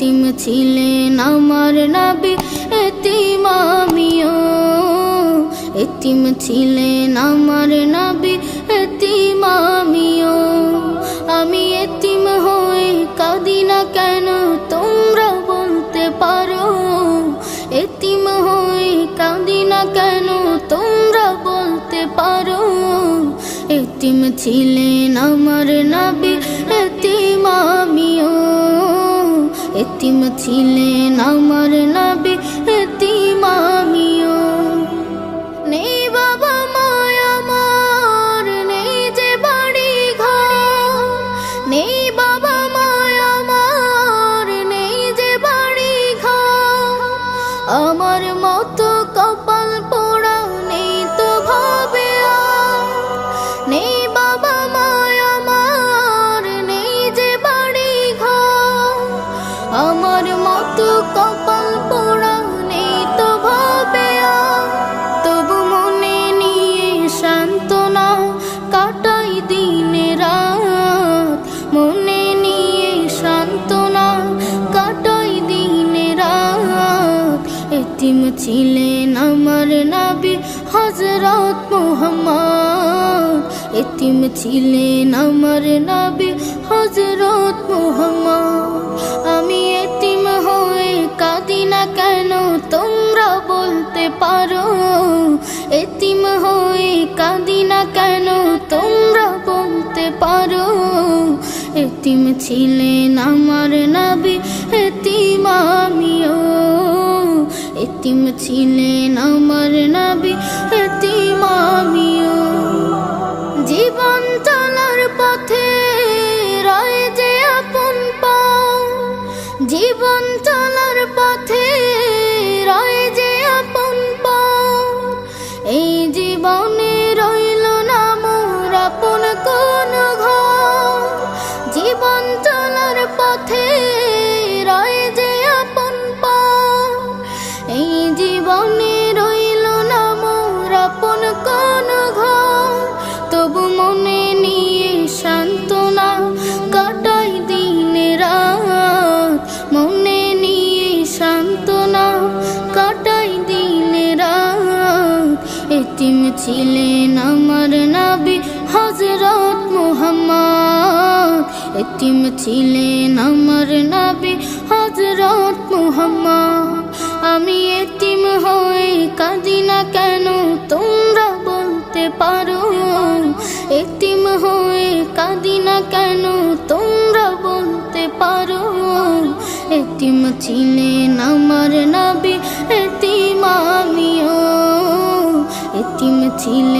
এতিম ছিলেন আমার নবী, এতিম আমিও। এতিম ছিলেন আমার নবী, এতিম আমিও। আমি এতিম হয়ে কাঁদি না কেন তোমরা বলতে পারো? এতিম হয়ে কাঁদি না কেন তোমরা বলতে পারো? এতিম ছিলেন আমার নবী, এতিম আমিও। এতিম ছিলেন আমার নবী, এতিম আমিও। নেই বাবা মায় আমার, নেই যে বাড়ি ঘর। নেই বাবা মায় আমার, নেই যে বাড়ি ঘর। আমার মতো কপাল পোড়া নেই তো ভাবে আর। নেই বাবা মায় আমার, নেই যে বাড়ি ঘর। আমার মতো কপাল পোড়া নেই তো ভাবে আর। তবু মনে নিয়ে সান্ত্বনা কাটাই দিনে রাত। মনে নিয়ে সান্ত্বনা কাটাই দিনে রাত। এতিম ছিলেন আমার নবী হযরত মুহাম্মদ। এতিম ছিলেন আমার নবী হযরত মুহাম্মদ। আমি এতিম হয়ে কাঁদি না কেন তোমরা বলতে পারো? এতিম হয়ে কাঁদি না কেন তোমরা বলতে পারো? এতিম ছিলেন আমার নবী, এতিম আমিও। এতিম ছিলেন আমার নবী, এতিম আমিও। জীবন চলার পথে রয় যে আপন পাও। জীবন চলার পথে রয় যে আপন পাও। এই জীবনে রইল না মোর আপন কোন ঘর। জীবন চলার পথে রয় যে আপন পাও। এই জীবনে রইল না মোর আপন কোন ঘর। তবু মনে নিয়ে সান্ত্বনা কাটাই দিনে রাত। মনে নিয়ে সান্ত্বনা কাটাই দিনে রাত। এতিম ছিলেন আমার নবী হযরত মুহাম্মদ। এতিম ছিলেন আমার নবী হযরত মুহাম্মদ। আমি এতিম হয়ে কাঁদি না কেন তোমরা বলতে পারো? এতিম হয়ে কাঁদি না কেন তোমরা বলতে পারো? এতিম ছিলেন আমার নবী, এতিম আমিও। এতিম ছিলেন